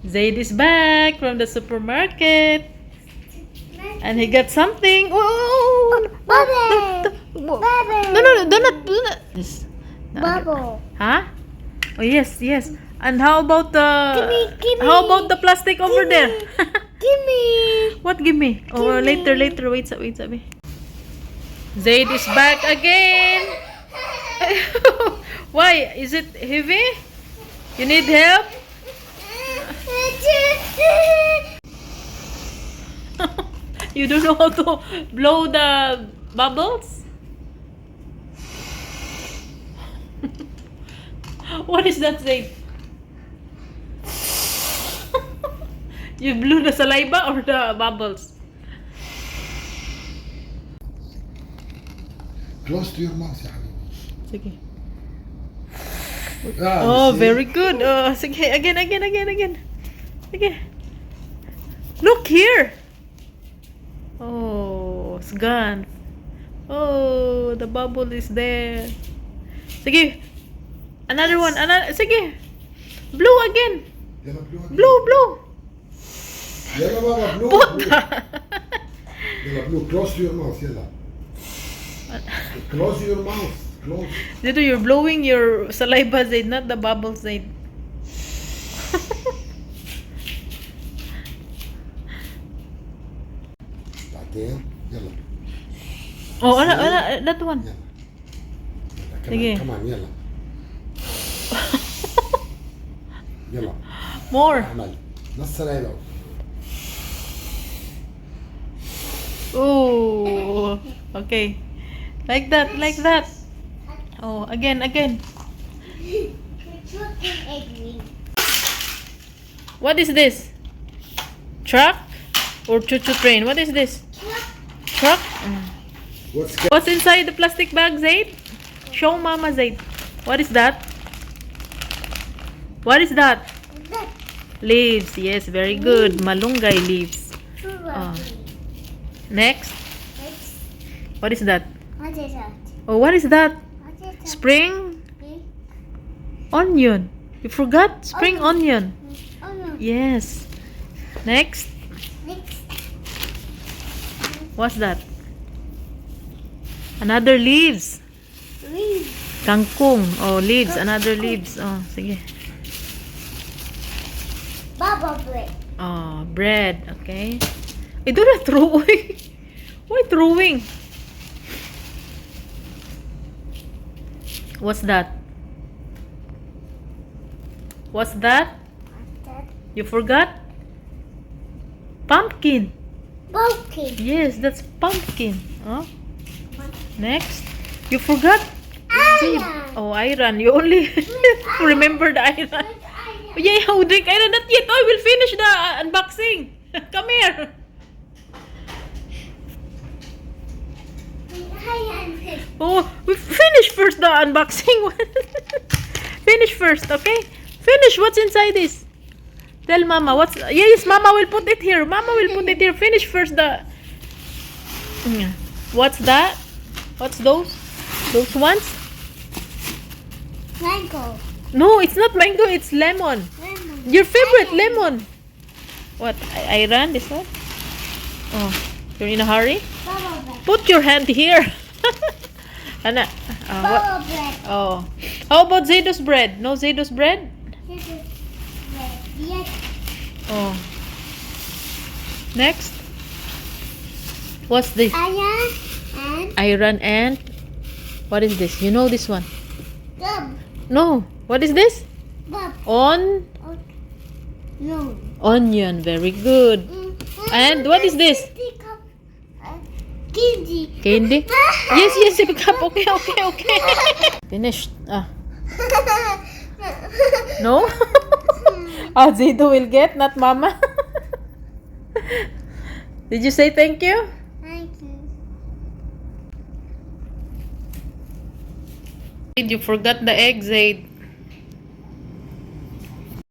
Zaid is back from the supermarket. And he got something. Oh, Bubble. Bubble. no, do not. Yes. No, Bubble. huh? Oh, yes, yes. And how about the... Gimme. How about the plastic over there? Gimme. What, give me? Oh, later. Wait, sabi. Zaid is back again. Why? Is it heavy? You need help? You don't know how to blow the bubbles? What is that, Zaid? You blew the saliva or the bubbles? Close to your mouth يا حبيبي. Sige. Ah, Oh, you see? very good. Sige, again. Sige. Look here. Oh, it's gone. Oh, the bubble is there. Sige. Another one. Sige. Blow again. يلا blow. Blow. يلا بابا blow. Put blow. يلا blow. Close to your mouth يلا. Close your mouth. Close. Dito, you're blowing your saliva, Zaid, not the bubbles, Zaid. بعدين يلا. Oh, that one. يلا. Sige. كمان يلا. يلا. More. اعمل. نص ليلة. Oh, okay. Like that. Oh, again. What is this? Truck or choo-choo train? What is this? Truck? What's inside the plastic bag, Zaid? Show Mama, Zaid. What is that? Leaves. Yes, very good. Malunggay leaves. Next. What is that? What is that? Oh, what is that? What is that? Spring onion. You forgot spring onion. Oh no. Yes. Next. Next. What's that? Another leaves. Leaf. Kangkong. Oh, leaves. Another leaves. Oh, sige. Bubble bread. Oh, bread. Okay. Do not throw away. Why throwing? What's that? What's that? You forgot? Pumpkin. Pumpkin. Yes, that's pumpkin. Oh. Next. You forgot? Iron. Oh, iron. You only remember the iron. Yeah, drink iron. Not yet. Oh, I will finish the unboxing. Come here. Iron. Oh, we finish first the unboxing. Finish first, okay? Finish. What's inside this? Tell Mama. Yes, Mama will put it here. Finish first the... What's that? What's those? Those ones? Mango. No, it's not mango. It's lemon. Lemon. Your favorite lemon. What? Iron? This one? Oh, you're in a hurry? Bubble bread. Put your hand here. Ana. What? Bubble bread. Oh. How about Zaido's bread? No Zaido's bread? This is bread. Yes. Oh. Next. What's this? Iron and Iron and... What is this? You know this one? gum. No. What is this? Gum. No. Onion. Very good. And what is this? Candy. Candy? Yes, pick up. Okay. Finished. No? Zaido will get, not Mama. Did you say thank you? Thank you. You forgot the egg, Zaid.